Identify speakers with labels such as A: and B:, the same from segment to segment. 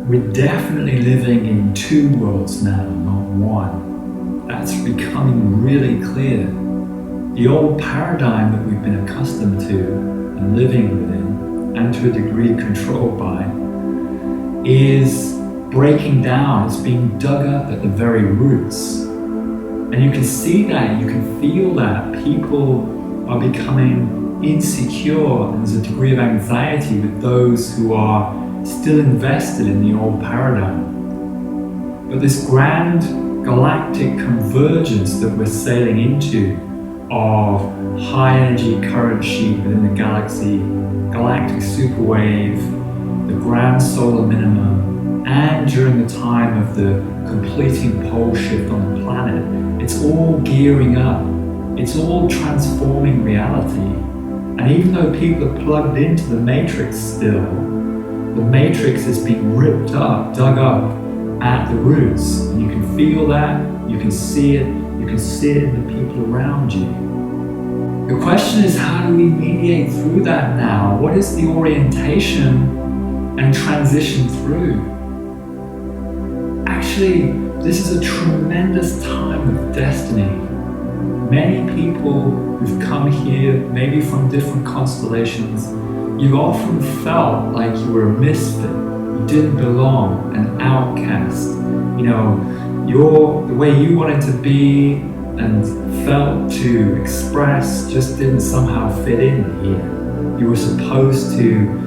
A: we're definitely living in two worlds now, not one. That's becoming really clear. The old paradigm that we've been accustomed to and living within, and to a degree controlled by, is breaking down. It's being dug up at the very roots. And you can see that, you can feel that. People are becoming insecure, and there's a degree of anxiety with those who are still invested in the old paradigm. But this grand galactic convergence that we're sailing into of high energy current sheet within the galaxy, galactic superwave, the grand solar minimum, and during the time of the completing pole shift on the planet, it's all gearing up. It's all transforming reality. And even though people are plugged into the matrix still, the matrix is being ripped up, dug up at the roots. And you can feel that, you can see it in the people around you. The question is, how do we mediate through that now? What is the orientation and transition through? Actually, this is a tremendous time of destiny. Many people who've come here, maybe from different constellations, you've often felt like you were a misfit, you didn't belong, an outcast. You know, the way you wanted to be and felt to express just didn't somehow fit in here. You were supposed to,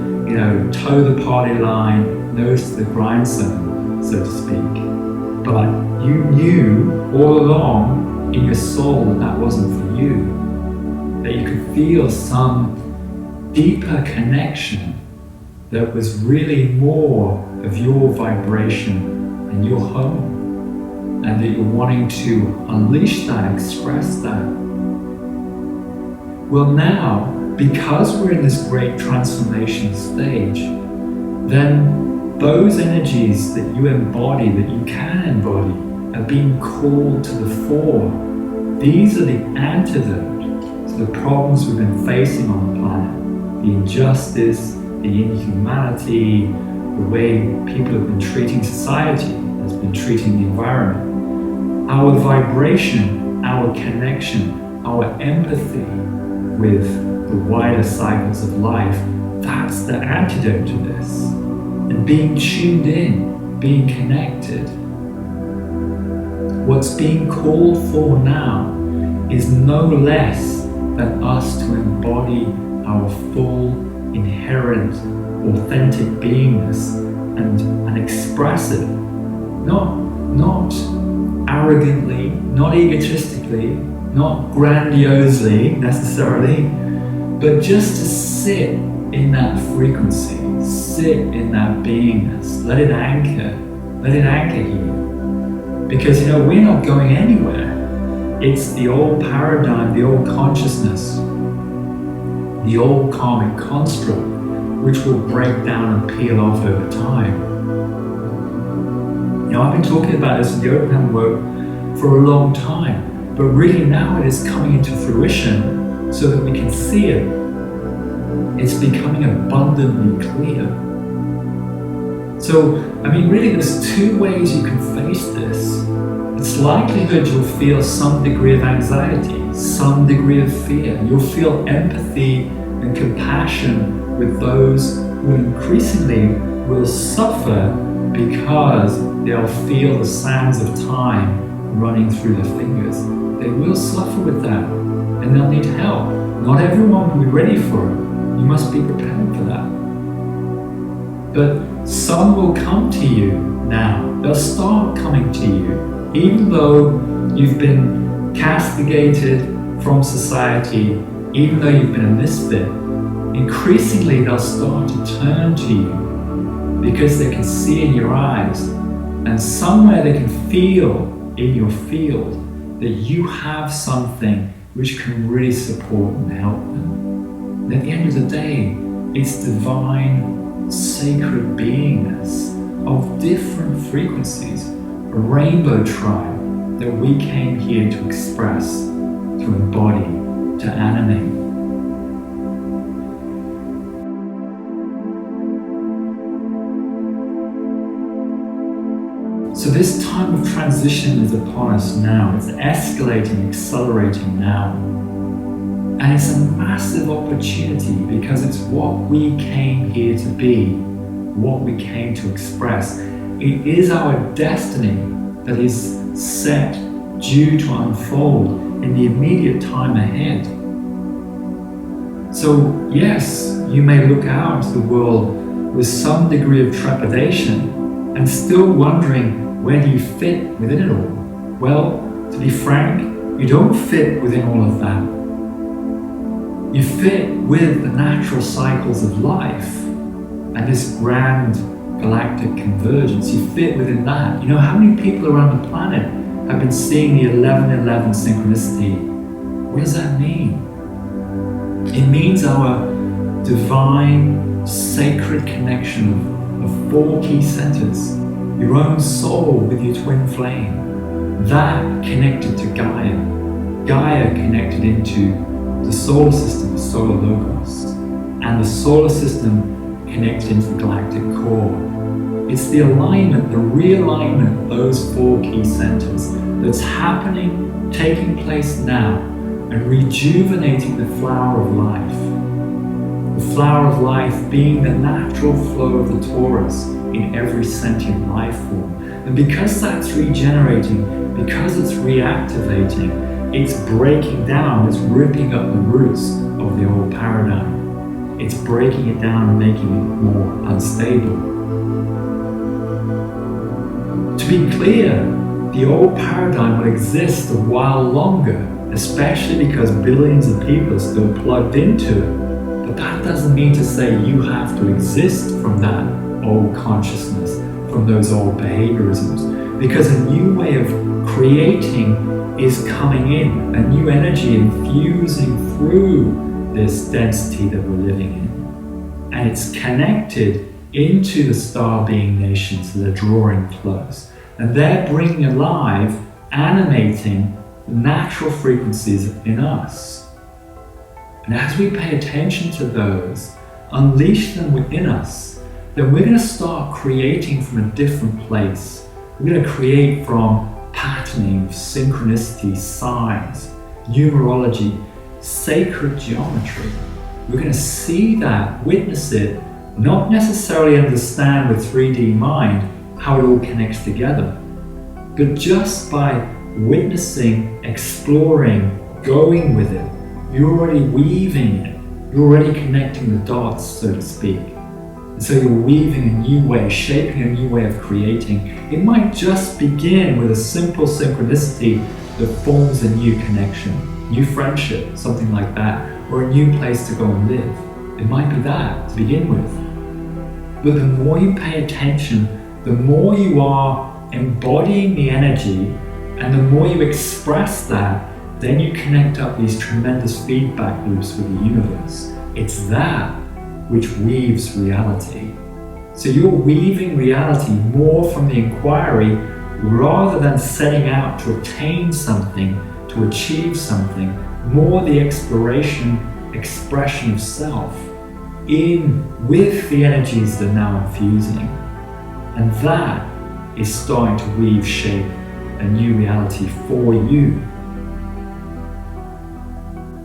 A: toe the party line, nose to the grindstone, so to speak. But you knew all along in your soul that wasn't for you, that you could feel some deeper connection that was really more of your vibration and your home, and that you're wanting to unleash that, express that. Well, now, because we're in this great transformation stage, then those energies that you embody, that you can embody, are being called to the fore. These are the antidote to the problems we've been facing on the planet. The injustice, the inhumanity, the way people have been treating society, has been treating the environment. Our vibration, our connection, our empathy with the wider cycles of life, that's the antidote to this. And being tuned in, being connected. What's being called for now is no less than us to embody our full, inherent, authentic beingness and express it. Not arrogantly, not egotistically, not grandiosely necessarily, but just to sit in that frequency, sit in that beingness, let it anchor here. Because we're not going anywhere. It's the old paradigm, the old consciousness, the old karmic construct, which will break down and peel off over time. I've been talking about this in the Openhand work for a long time, but really now it is coming into fruition so that we can see it. It's becoming abundantly clear. So, really there's two ways you can face this. It's likelihood you'll feel some degree of anxiety, some degree of fear. You'll feel empathy and compassion with those who increasingly will suffer because they'll feel the sands of time running through their fingers. They will suffer with that, and they'll need help. Not everyone will be ready for it. You must be prepared for that. But some will come to you now. They'll start coming to you, even though you've been castigated from society, even though you've been a misfit. Increasingly, they'll start to turn to you because they can see in your eyes, and somewhere they can feel in your field that you have something which can really support and help them. And at the end of the day, it's divine, sacred beingness of different frequencies, a rainbow tribe that we came here to express, to embody, to animate. So this time of transition is upon us now. It's escalating, accelerating now. And it's a massive opportunity because it's what we came here to be, what we came to express. It is our destiny that is set, due to unfold in the immediate time ahead. So yes, you may look out into the world with some degree of trepidation and still wondering, where do you fit within it all? Well, to be frank, you don't fit within all of that. You fit with the natural cycles of life and this grand galactic convergence. You fit within that. You know, how many people around the planet have been seeing the 11-11 synchronicity? What does that mean? It means our divine, sacred connection of 4 key centers. Your own soul with your twin flame. That connected to Gaia. Gaia connected into the solar system, the solar logos. And the solar system connected into the galactic core. It's the alignment, the realignment of those 4 key centers that's happening, taking place now, and rejuvenating the flower of life. The flower of life being the natural flow of the torus in every sentient life form. And because that's regenerating, because it's reactivating, it's breaking down, it's ripping up the roots of the old paradigm. It's breaking it down and making it more unstable. To be clear, the old paradigm will exist a while longer, especially because billions of people are still plugged into it. But that doesn't mean to say you have to exist from that old consciousness, from those old behaviorisms, because a new way of creating is coming in, a new energy infusing through this density that we're living in. And it's connected into the star being nations that are drawing close. And they're bringing alive, animating the natural frequencies in us. And as we pay attention to those, unleash them within us, then we're going to start creating from a different place. We're going to create from patterning, synchronicity, signs, numerology, sacred geometry. We're going to see that, witness it, not necessarily understand with 3D mind how it all connects together, but just by witnessing, exploring, going with it, you're already weaving it. You're already connecting the dots, so to speak. And so you're weaving a new way, shaping a new way of creating. It might just begin with a simple synchronicity that forms a new connection, new friendship, something like that, or a new place to go and live. It might be that to begin with. But the more you pay attention, the more you are embodying the energy, and the more you express that, then you connect up these tremendous feedback loops with the universe. It's that which weaves reality. So you're weaving reality more from the inquiry rather than setting out to attain something, to achieve something, more the exploration, expression of self in with the energies that are now infusing. And that is starting to weave shape a new reality for you.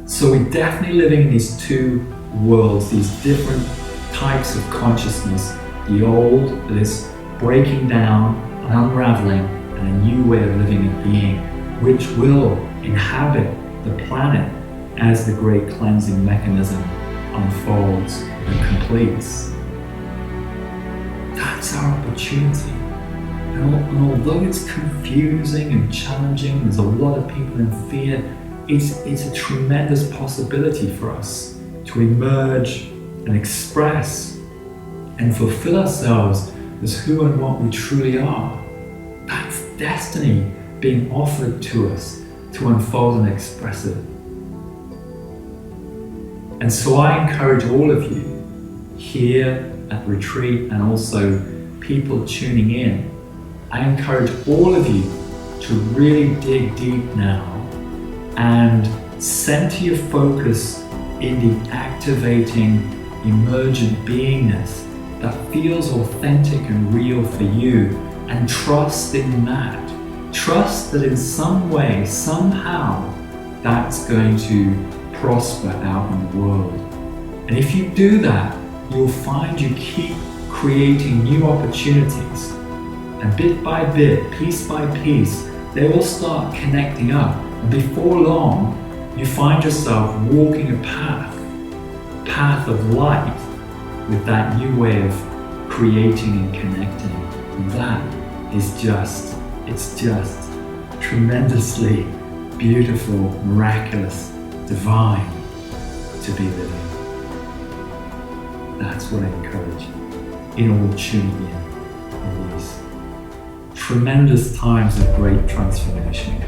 A: So we're definitely living in these 2 worlds, these different types of consciousness. The old that is breaking down and unraveling, and a new way of living and being, which will inhabit the planet as the great cleansing mechanism unfolds and completes. That's our opportunity. And although it's confusing and challenging, there's a lot of people in fear, it's a tremendous possibility for us to emerge and express and fulfill ourselves as who and what we truly are. That's destiny being offered to us to unfold and express it. And so I encourage all of you here at retreat and also people tuning in, I encourage all of you to really dig deep now and center your focus in the activating, emergent beingness that feels authentic and real for you, and trust in that. Trust that in some way, somehow, that's going to prosper out in the world. And if you do that, you'll find you keep creating new opportunities. And bit by bit, piece by piece, they will start connecting up. And before long, you find yourself walking a path of light with that new way of creating and connecting. And that is just tremendously beautiful, miraculous, divine to be living. That's what I encourage in all tuning in these tremendous times of great transformation.